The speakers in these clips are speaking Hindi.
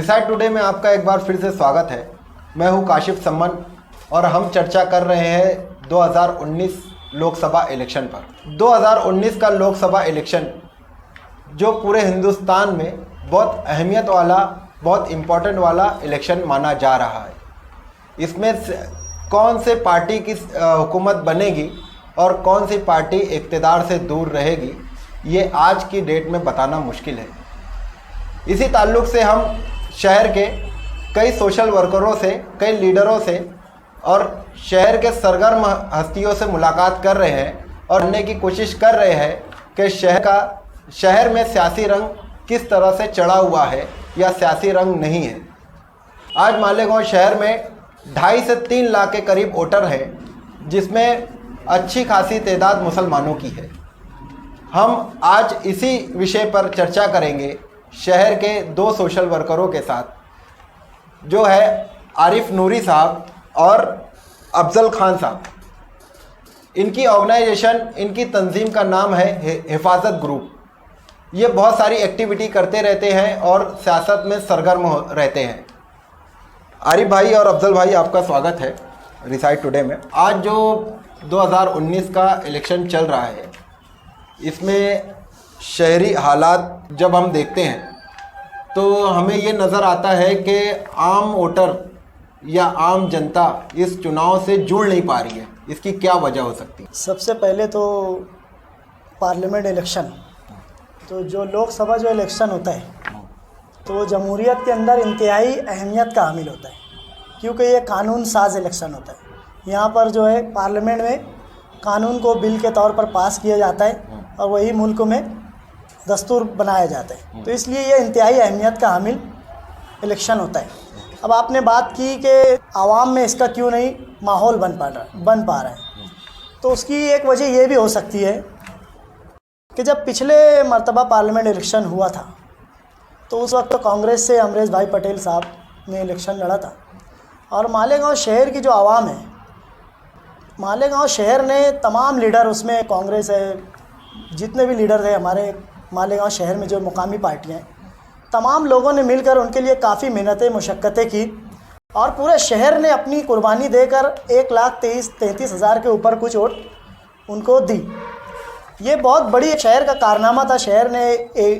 रिसाइट टुडे में आपका एक बार फिर से स्वागत है। मैं हूं काशिफ सम्मन और हम चर्चा कर रहे हैं 2019 लोकसभा इलेक्शन पर। 2019 का लोकसभा इलेक्शन जो पूरे हिंदुस्तान में बहुत अहमियत वाला, बहुत इम्पोर्टेंट वाला इलेक्शन माना जा रहा है। इसमें कौन से पार्टी की हुकूमत बनेगी और कौन सी पार्टी इक़्तिदार से दूर रहेगी, ये आज की डेट में बताना मुश्किल है। इसी ताल्लुक़ से हम शहर के कई सोशल वर्करों से, कई लीडरों से और शहर के सरगर्म हस्तियों से मुलाकात कर रहे हैं और जानने की कोशिश कर रहे हैं कि शहर में सियासी रंग किस तरह से चढ़ा हुआ है या सियासी रंग नहीं है। आज मालेगांव शहर में 2.5 से 3 लाख के करीब वोटर हैं, जिसमें अच्छी खासी तादाद मुसलमानों की है। हम आज इसी विषय पर चर्चा करेंगे शहर के 2 सोशल वर्करों के साथ, जो है आरिफ नूरी साहब और अफजल खान साहब। इनकी ऑर्गेनाइजेशन, इनकी तंजीम का नाम है हिफाजत ग्रुप। ये बहुत सारी एक्टिविटी करते रहते हैं और सियासत में सरगर्म रहते हैं। आरिफ भाई और अफजल भाई, आपका स्वागत है रिसाइट टुडे में। आज जो 2019 का इलेक्शन चल रहा है, इसमें शहरी हालात जब हम देखते हैं तो हमें ये नज़र आता है कि आम वोटर या आम जनता इस चुनाव से जुड़ नहीं पा रही है। इसकी क्या वजह हो सकती है? सबसे पहले तो पार्लियामेंट इलेक्शन, तो जो लोकसभा जो इलेक्शन होता है तो वो जमहूरियत के अंदर इंतहाई अहमियत का हामिल होता है, क्योंकि ये कानून साज इलेक्शन होता है। यहाँ पर जो है पार्लियामेंट में कानून को बिल के तौर पर पास किया जाता है और वही मुल्क में दस्तूर बनाया जाता है। तो इसलिए ये इंतहाई अहमियत का हामिल इलेक्शन होता है। अब आपने बात की कि आवाम में इसका क्यों नहीं माहौल बन पा रहा है, तो उसकी एक वजह ये भी हो सकती है कि जब पिछले मर्तबा पार्लियामेंट इलेक्शन हुआ था तो उस वक्त तो कांग्रेस से अमरेश भाई पटेल साहब ने इलेक्शन लड़ा था और मालेगांव शहर की जो आवाम है, मालेगांव शहर ने तमाम लीडर, उसमें कांग्रेस है, जितने भी लीडर थे हमारे मालेगांव शहर में जो मुकामी पार्टियां हैं, तमाम लोगों ने मिलकर उनके लिए काफ़ी मेहनतें, मुशक्क़तें की और पूरे शहर ने अपनी कुर्बानी देकर 1,33,000 के ऊपर कुछ वोट उनको दी। ये बहुत बड़ी शहर का कारनामा था। शहर ने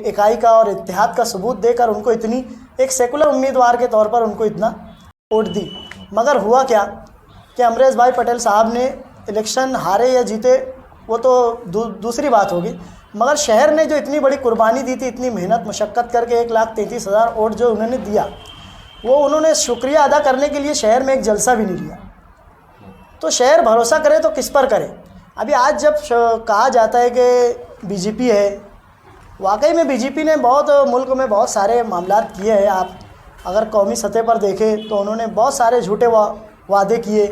इकाई का और इत्तेहाद का सबूत देकर उनको इतनी, एक सेकुलर उम्मीदवार के तौर पर उनको इतना वोट दी। मगर हुआ क्या कि अमरेश भाई पटेल साहब ने इलेक्शन हारे या जीते वो तो दूसरी बात होगी, मगर शहर ने जो इतनी बड़ी कुर्बानी दी थी, इतनी मेहनत मुशक्क़त करके 1,33,000 वोट जो उन्होंने दिया, वो उन्होंने शुक्रिया अदा करने के लिए शहर में एक जलसा भी नहीं लिया। तो शहर भरोसा करे तो किस पर करे? अभी आज जब कहा जाता है कि बीजेपी है, वाकई में बीजेपी ने बहुत मुल्क में बहुत सारे मामलात किए हैं। आप अगर कौमी सतह पर देखें तो उन्होंने बहुत सारे झूठे वादे किए,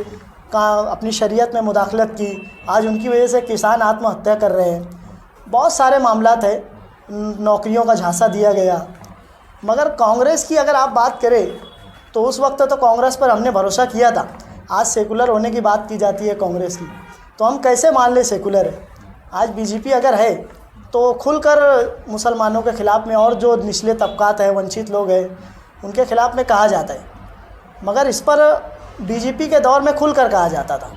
अपनी शरीयत में मुदाखलत की। आज उनकी वजह से किसान आत्महत्या कर रहे हैं। बहुत सारे मामलात है, नौकरियों का झांसा दिया गया। मगर कांग्रेस की अगर आप बात करें तो उस वक्त तो कांग्रेस पर हमने भरोसा किया था। आज सेकुलर होने की बात की जाती है कांग्रेस की, तो हम कैसे मान ले सेकुलर है? आज बीजेपी अगर है तो खुलकर मुसलमानों के ख़िलाफ़ में और जो निचले तबकात हैं, वंचित लोग हैं, उनके ख़िलाफ़ में कहा जाता है। मगर इस पर बीजेपी के दौर में खुलकर कहा जाता था।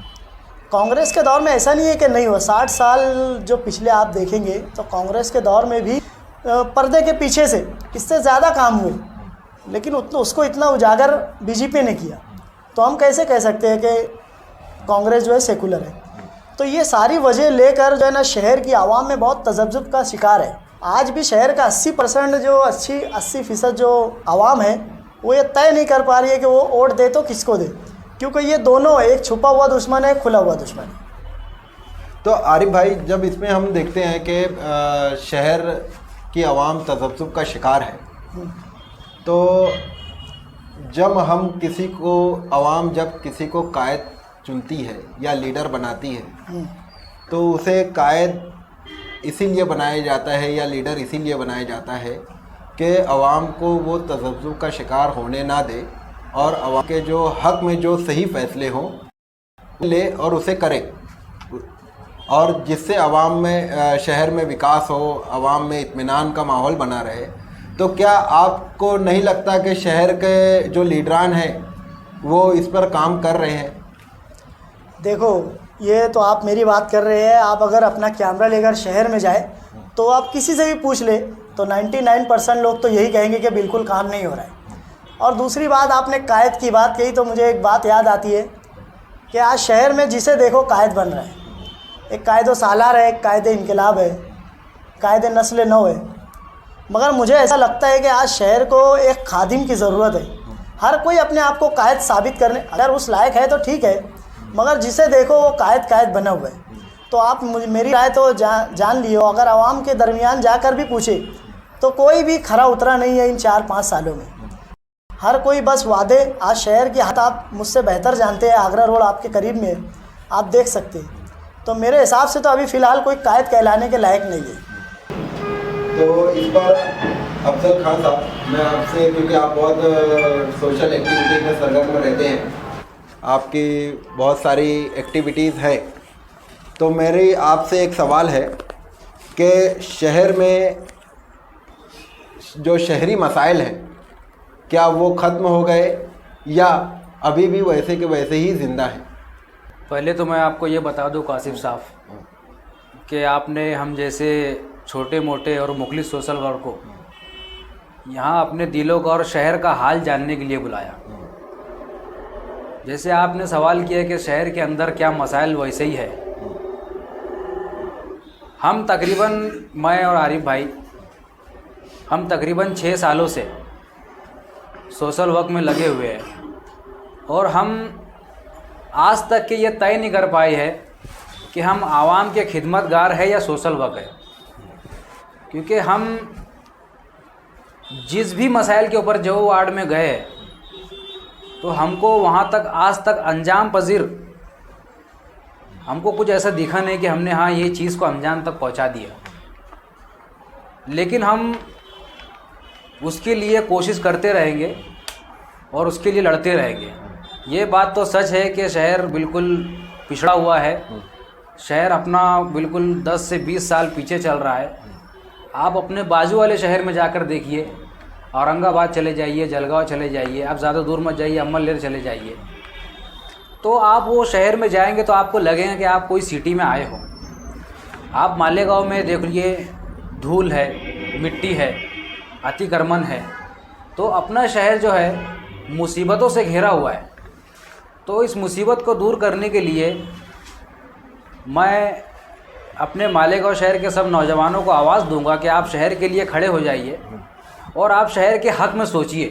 कांग्रेस के दौर में ऐसा नहीं है कि नहीं हुआ। 60 साल जो पिछले आप देखेंगे तो कांग्रेस के दौर में भी पर्दे के पीछे से इससे ज़्यादा काम हुए, लेकिन उसको इतना उजागर बीजेपी ने किया। तो हम कैसे कह सकते हैं कि कांग्रेस जो है सेकुलर है? तो ये सारी वजह लेकर जो है ना, शहर की आवाम में बहुत तजब्जुब का शिकार है। आज भी शहर का 80% जो 80% जो आवाम है वो ये तय नहीं कर पा रही है कि वो वोट दे तो किसको दे, क्योंकि ये दोनों, एक छुपा हुआ दुश्मन है, खुला हुआ दुश्मन है। तो आरिफ भाई, जब इसमें हम देखते हैं कि शहर की आवाम तजब्जुब का शिकार है, तो जब हम किसी को, आवाम जब किसी को कायद चुनती है या लीडर बनाती है, तो उसे कायद इसीलिए बनाया जाता है या लीडर इसीलिए बनाया जाता है कि आवाम को वो तजब्जुब का शिकार होने ना दे और आवाम के जो हक़ में जो सही फ़ैसले हों ले और उसे करे, और जिससे आवाम में, शहर में विकास हो, आवाम में इत्मीनान का माहौल बना रहे। तो क्या आपको नहीं लगता कि शहर के जो लीडरान हैं वो इस पर काम कर रहे हैं? देखो, ये तो आप मेरी बात कर रहे हैं। आप अगर अपना कैमरा लेकर शहर में जाए तो आप किसी से भी पूछ ले तो 99% लोग तो यही कहेंगे कि बिल्कुल काम नहीं हो रहा है। और दूसरी बात, आपने कायद की बात कही तो मुझे एक बात याद आती है कि आज शहर में जिसे देखो कायद बन रहा है। एक कायदो सालार है, एक कायदे इनकलाब है, कायदे नस्ल नौ है। मगर मुझे ऐसा लगता है कि आज शहर को एक खादिम की ज़रूरत है। हर कोई अपने आप को कायद साबित करने अगर उस लायक है तो ठीक है, मगर जिसे देखो वो कायद बना हुआ है। तो आप मेरी राय तो जान लियो, अगर आवाम के दरमियान जाकर भी पूछे तो कोई भी खरा उतरा नहीं है इन 4-5 सालों में। हर कोई बस वादे। आज शहर की हालत आप मुझसे बेहतर जानते हैं, आगरा रोड आपके करीब में है, आप देख सकते हैं। तो मेरे हिसाब से तो अभी फ़िलहाल कोई कायद कहलाने के लायक नहीं है। तो इस पर अफजल खान साहब, मैं आपसे, क्योंकि आप बहुत सोशल एक्टिविटी में सरगर्म रहते हैं, आपकी बहुत सारी एक्टिविटीज़ है, तो मेरी आपसे एक सवाल है कि शहर में जो शहरी मसाइल हैं क्या वो ख़त्म हो गए या अभी भी वैसे के वैसे ही ज़िंदा हैं? पहले तो मैं आपको ये बता दूं कासिफ साहब कि आपने हम जैसे छोटे मोटे और मुखलिस सोशल वर्क को यहाँ अपने दिलों का और शहर का हाल जानने के लिए बुलाया। जैसे आपने सवाल किया कि शहर के अंदर क्या मसाइल, वैसे ही है। हम तकरीबन, मैं और आरिफ भाई, हम तकरीबन 6 सालों से सोशल वर्क में लगे हुए हैं और हम आज तक के ये तय नहीं कर पाए हैं कि हम आवाम के खिदमतगार है या सोशल वर्क है। क्योंकि हम जिस भी मसाइल के ऊपर जो वार्ड में गए तो हमको वहाँ तक आज तक अंजाम पजीर हमको कुछ ऐसा दिखा नहीं कि हमने हाँ ये चीज़ को अंजाम तक पहुँचा दिया। लेकिन हम उसके लिए कोशिश करते रहेंगे और उसके लिए लड़ते रहेंगे। ये बात तो सच है कि शहर बिल्कुल पिछड़ा हुआ है। शहर अपना बिल्कुल 10 से 20 साल पीछे चल रहा है। आप अपने बाजू वाले शहर में जाकर देखिए, औरंगाबाद चले जाइए, जलगांव चले जाइए, आप ज़्यादा दूर मत जाइए, अम्मलेर चले जाइए, तो आप वो शहर में जाएंगे तो आपको लगेगा कि आप कोई सिटी में आए हो। आप मालेगांव में देख लीजिए, धूल है, मिट्टी है, अतिक्रमण है। तो अपना शहर जो है मुसीबतों से घिरा हुआ है। तो इस मुसीबत को दूर करने के लिए मैं अपने मालेगांव शहर के सब नौजवानों को आवाज़ दूंगा कि आप शहर के लिए खड़े हो जाइए और आप शहर के हक़ में सोचिए।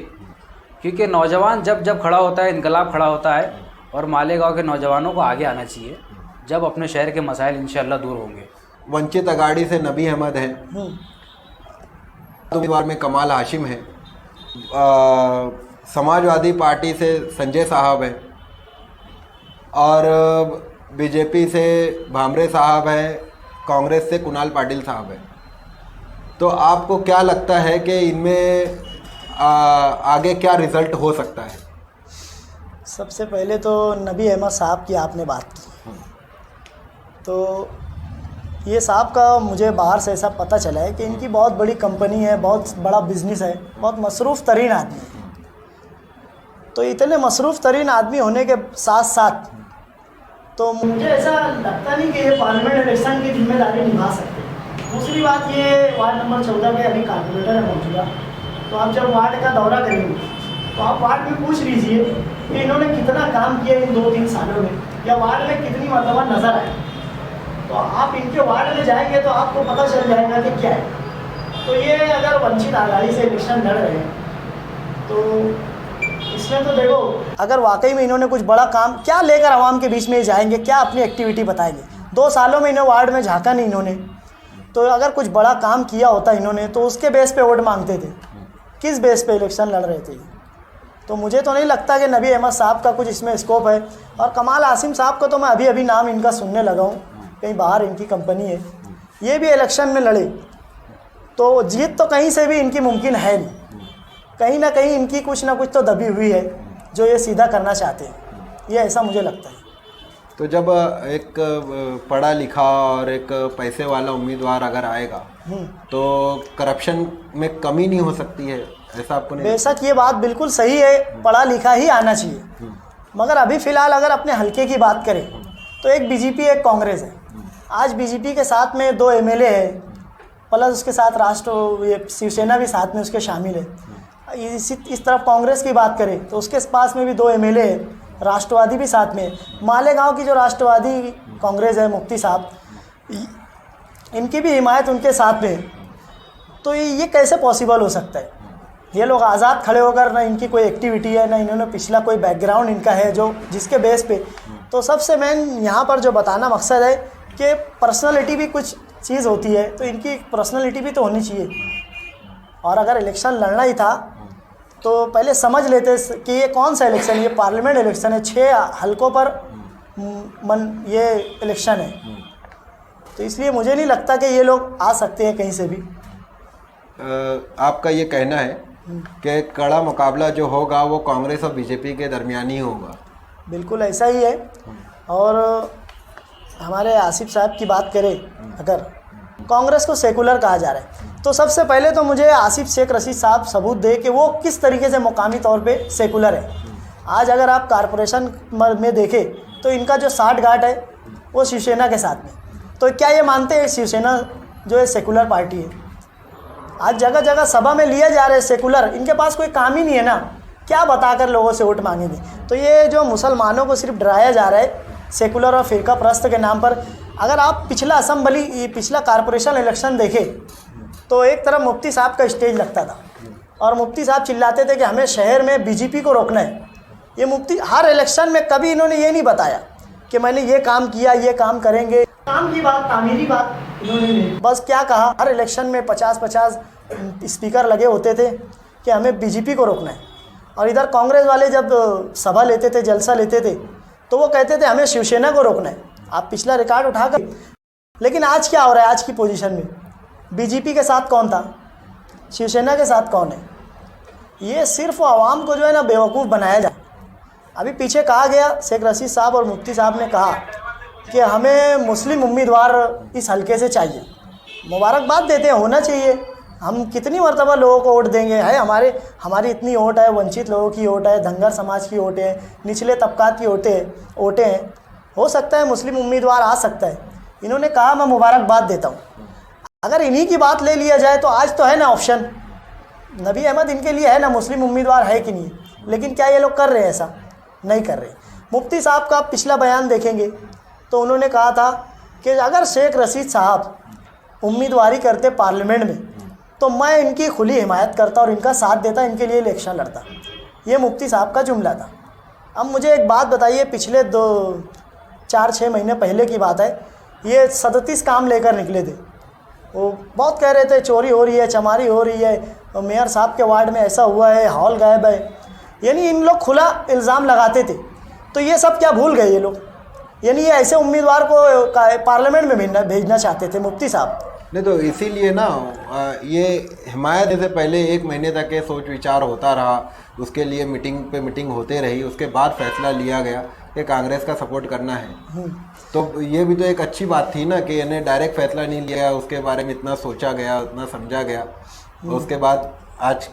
क्योंकि नौजवान जब खड़ा होता है, इनकलाब खड़ा होता है। और मालेगांव के नौजवानों को आगे आना चाहिए जब अपने शहर के मसाइल इंशाअल्लाह दूर होंगे। वंचित अगाड़ी से नबी अहमद है, उम्मीदवार में कमाल हाशिम है, समाजवादी पार्टी से संजय साहब है और बीजेपी से भामरे साहब है, कांग्रेस से कुणाल पाटिल साहब है। तो आपको क्या लगता है कि इनमें आगे क्या रिज़ल्ट हो सकता है? सबसे पहले तो नबी अहमद साहब की आपने बात की, तो ये साहब का मुझे बाहर से ऐसा पता चला है कि इनकी बहुत बड़ी कंपनी है, बहुत बड़ा बिजनेस है, बहुत मसरूफ़ तरीन आदमी है। तो इतने मसरूफ़ तरीन आदमी होने के साथ साथ तो मुझे ऐसा लगता नहीं कि ये पार्लियामेंट इलेक्शन की जिम्मेदारी निभा सकते। दूसरी बात, ये वार्ड नंबर 14 में अभी कॉर्पोरेटर है मौजूदा, तो आप जब वार्ड का दौरा करेंगे तो आप वार्ड में पूछ लीजिए कि इन्होंने कितना काम किया इन 2-3 सालों में, या वार्ड में कितनी मरतबा नज़र आए। तो आप इनके वार्ड में जाएंगे तो आपको पता चल जाएगा कि क्या है। तो ये अगर वंचित आघाड़ी से इलेक्शन लड़ रहे हैं तो इसमें तो देखो, अगर वाकई में इन्होंने कुछ बड़ा काम क्या लेकर आवाम के बीच में जाएंगे, क्या अपनी एक्टिविटी बताएंगे। 2 सालों में इन्हें वार्ड में झाँका नहीं इन्होंने, तो अगर कुछ बड़ा काम किया होता इन्होंने तो उसके बेस पे वोट मांगते थे। किस बेस पे इलेक्शन लड़ रहे थे? तो मुझे तो नहीं लगता कि नबी अहमद साहब का कुछ इसमें स्कोप है। और कमाल हाशिम साहब को तो मैं अभी नाम इनका सुनने लगा हूँ, कहीं बाहर इनकी कंपनी है, ये भी इलेक्शन में लड़े तो जीत तो कहीं से भी इनकी मुमकिन है नहीं। कहीं ना कहीं इनकी कुछ ना कुछ तो दबी हुई है जो ये सीधा करना चाहते हैं, ये ऐसा मुझे लगता है। तो जब एक पढ़ा लिखा और एक पैसे वाला उम्मीदवार अगर आएगा तो करप्शन में कमी नहीं हो सकती है, ऐसा आपको नहीं? बेशक ये बात बिल्कुल सही है, पढ़ा लिखा ही आना चाहिए, मगर अभी फ़िलहाल अगर अपने हलके की बात करें तो एक बीजेपी एक कांग्रेस है। आज बीजेपी के साथ में 2 एमएलए है, प्लस उसके साथ ये शिवसेना भी साथ में उसके शामिल है। इस तरफ कांग्रेस की बात करें तो उसके पास में भी 2 एमएलए है, राष्ट्रवादी भी साथ में। मालेगांव की जो राष्ट्रवादी कांग्रेस है, मुफ्ती साहब, इनकी भी हिमायत उनके साथ में। तो ये कैसे पॉसिबल हो सकता है? ये लोग आज़ाद खड़े होकर, ना इनकी कोई एक्टिविटी है, ना इन्होंने पिछला कोई बैकग्राउंड इनका है जो जिसके बेस पे। तो सबसे मेन यहाँ पर जो बताना मकसद है कि पर्सनालिटी भी कुछ चीज़ होती है, तो इनकी पर्सनालिटी भी तो होनी चाहिए। और अगर इलेक्शन लड़ना ही था तो पहले समझ लेते कि ये कौन सा इलेक्शन, ये पार्लियामेंट इलेक्शन है, 6 हलकों पर ये इलेक्शन है। तो इसलिए मुझे नहीं लगता कि ये लोग आ सकते हैं कहीं से भी। आपका ये कहना है कि कड़ा मुकाबला जो होगा वो कांग्रेस और बीजेपी के दरमियान ही होगा? बिल्कुल ऐसा ही है। और हमारे आसिफ साहब की बात करें, अगर कांग्रेस को सेकुलर कहा जा रहा है तो सबसे पहले तो मुझे आसिफ शेख रशीद साहब सबूत दे कि वो किस तरीके से मुकामी तौर पे सेकुलर है। आज अगर आप कारपोरेशन में देखें तो इनका जो 60 गांठ है वो शिवसेना के साथ में। तो क्या ये मानते हैं शिवसेना जो है सेकुलर पार्टी है? आज जगह जगह सभा में लिए जा रहे हैं सेकुलर, इनके पास कोई काम ही नहीं है ना, क्या बताकर लोगों से वोट मांगेंगे? तो ये जो मुसलमानों को सिर्फ डराया जा रहा है सेकुलर और फ़िरका परस्त के नाम पर। अगर आप पिछला कारपोरेशन इलेक्शन देखें तो एक तरफ मुफ्ती साहब का स्टेज लगता था और मुफ्ती साहब चिल्लाते थे कि हमें शहर में बीजेपी को रोकना है। ये मुफ्ती हर इलेक्शन में कभी इन्होंने ये नहीं बताया कि मैंने ये काम किया, ये काम करेंगे। काम की बात, तामीरी बात इन्होंने नहीं, बस क्या कहा, हर इलेक्शन में 50-50 स्पीकर लगे होते थे कि हमें बीजेपी को रोकना है। और इधर कांग्रेस वाले जब सभा लेते थे, जलसा लेते थे, तो वो कहते थे हमें शिवसेना को रोकना है। आप पिछला रिकॉर्ड उठाकर, लेकिन आज क्या हो रहा है? आज की पोजीशन में बीजेपी के साथ कौन था, शिवसेना के साथ कौन है? ये सिर्फ आवाम को जो है ना बेवकूफ़ बनाया जाए। अभी पीछे कहा गया, शेख रशीद साहब और मुफ्ती साहब ने कहा कि हमें मुस्लिम उम्मीदवार इस हलके से चाहिए। मुबारकबाद देते हैं, होना चाहिए। हम कितनी मरतबा लोगों को वोट देंगे? है हमारी इतनी वोट है, वंचित लोगों की वोट है, धनगर समाज की वोटें हैं, निचले तबकात की वोटें हैं। हो सकता है मुस्लिम उम्मीदवार आ सकता है। इन्होंने कहा, मैं मुबारकबाद देता हूँ। अगर इन्हीं की बात ले लिया जाए तो आज तो है ना ऑप्शन, नबी अहमद इनके लिए है ना, मुस्लिम उम्मीदवार है कि नहीं? लेकिन क्या ये लोग कर रहे हैं? ऐसा नहीं कर रहे। मुफ्ती साहब का पिछला बयान देखेंगे तो उन्होंने कहा था कि अगर शेख रशीद साहब उम्मीदवारी करते पार्लियामेंट में तो मैं इनकी खुली हिमायत करता और इनका साथ देता, इनके लिए इलेक्शन लड़ता। ये मुफ्ती साहब का जुमला था। अब मुझे एक बात बताइए, पिछले 4-6 महीने पहले की बात है, ये 37 काम लेकर निकले थे। वो बहुत कह रहे थे चोरी हो रही है, चमारी हो रही है, मेयर साहब के वार्ड में ऐसा हुआ है, हॉल गायब है। यानी इन लोग खुला इल्ज़ाम लगाते थे। तो ये सब क्या भूल गए ये लोग? यानी ये ऐसे उम्मीदवार को पार्लियामेंट में भेजना चाहते थे मुफ्ती साहब। नहीं तो इसीलिए ना ये हिमायत से पहले 1 महीने तक ये सोच विचार होता रहा, उसके लिए मीटिंग पे मीटिंग होते रही, उसके बाद फैसला लिया गया कि कांग्रेस का सपोर्ट करना है। तो ये भी तो एक अच्छी बात थी ना कि इन्हें डायरेक्ट फैसला नहीं लिया, उसके बारे में इतना सोचा गया, उतना समझा गया, उसके बाद आज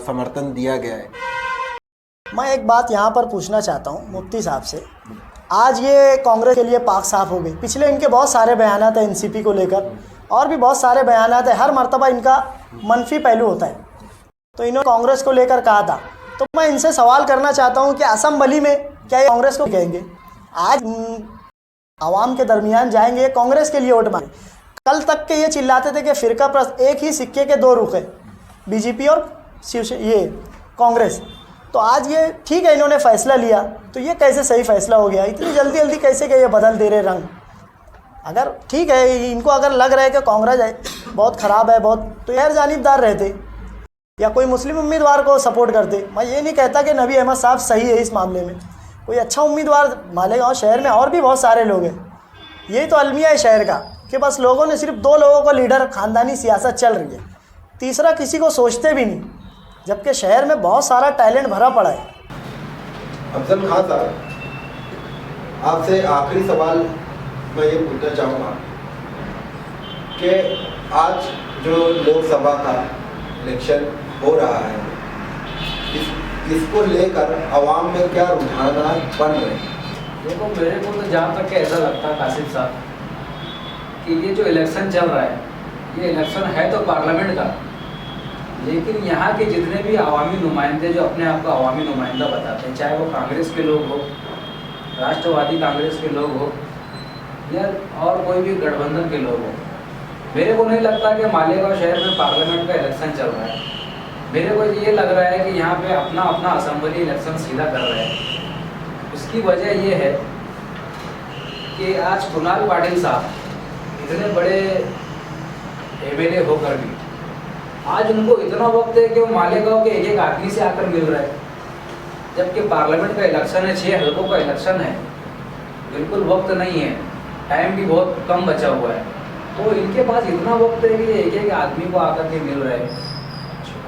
समर्थन दिया गया है। मैं एक बात यहाँ पर पूछना चाहता हूँ मुफ्ती साहब से। आज ये कांग्रेस के लिए पाक साफ हो गई। पिछले इनके बहुत सारे बयान है एनसीपी को लेकर, और भी बहुत सारे बयान है, हर मर्तबा इनका मनफी पहलू होता है। तो इन्होंने कांग्रेस को लेकर कहा था। तो मैं इनसे सवाल करना चाहता हूँ कि असम्बली में क्या ये कांग्रेस को कहेंगे? आज आवाम के दरमियान जाएंगे, कांग्रेस के लिए वोट मांगे। कल तक के ये चिल्लाते थे कि फ़िरका परस्त, एक ही सिक्के के 2 रुख है, बीजेपी और ये कांग्रेस। तो आज ये ठीक है, इन्होंने फैसला लिया, तो ये कैसे सही फैसला हो गया? इतनी जल्दी जल्दी कैसे ये बदल दे रहे रंग? अगर ठीक है, इनको अगर लग रहा है कि कांग्रेस बहुत ख़राब है, बहुत, तो यार जानिबदार रहते या कोई मुस्लिम उम्मीदवार को सपोर्ट करते। मैं ये नहीं कहता कि नबी अहमद साहब सही है इस मामले में, कोई अच्छा उम्मीदवार मालेगांव शहर में और भी बहुत सारे लोग हैं। यही तो अलमिया है शहर का कि बस लोगों ने सिर्फ 2 लोगों को लीडर, ख़ानदानी सियासत चल रही है, तीसरा किसी को सोचते भी नहीं, जबकि शहर में बहुत सारा टैलेंट भरा पड़ा है। अफजल खान साहब, आपसे आखिरी सवाल मैं ये पूछना चाहूँगा कि आज जो लोकसभा का इलेक्शन हो रहा है, इसको लेकर आवाम में क्या रुझान बन रहे हैं? देखो, मेरे को तो जहाँ तक ऐसा लगता है कासिफ साहब कि ये जो इलेक्शन चल रहा है, ये इलेक्शन है तो पार्लियामेंट का, लेकिन यहाँ के जितने भी अवामी नुमाइंदे जो अपने आप को अवामी नुमाइंदा बताते हैं, चाहे वो कांग्रेस के लोग हो, राष्ट्रवादी कांग्रेस के लोग हो या और कोई भी गठबंधन के लोग हो, मेरे को नहीं लगता कि मालेगांव शहर में पार्लियामेंट का इलेक्शन चल रहा है। मेरे को ये लग रहा है कि यहाँ पे अपना अपना असेंबली इलेक्शन सीधा कर रहे हैं। उसकी वजह ये है कि आज कुणाल पाटिल साहब इतने बड़े एमएलए होकर भी आज उनको इतना वक्त है कि वो मालेगांव के एक एक आदमी से आकर मिल रहे हैं, जबकि पार्लियामेंट का इलेक्शन है, 6 हल्कों का इलेक्शन है, बिल्कुल वक्त नहीं है, टाइम भी बहुत कम बचा हुआ है। तो इनके पास इतना वक्त है कि एक एक आदमी को आकर के मिल रहे हैं,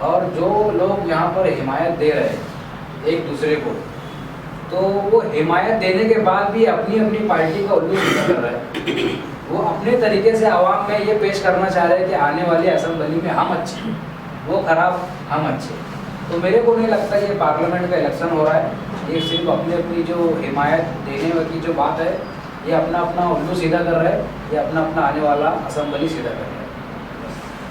और जो लोग यहाँ पर हिमायत दे रहे हैं एक दूसरे को, तो वो हिमायत देने के बाद भी अपनी अपनी पार्टी का उल्लू सीधा कर रहे हैं। वो अपने तरीके से आवाम में ये पेश करना चाह रहे हैं कि आने वाली असेंबली में हम अच्छे हैं, वो खराब हम अच्छे। तो मेरे को नहीं लगता ये पार्लियामेंट का इलेक्शन हो रहा है, ये सिर्फ अपनी अपनी जो हिमायत देने की जो बात है, ये अपना अपना उल्लू सीधा कर रहा है, ये अपना अपना आने वाला असेंबली सीधा कर रहा है।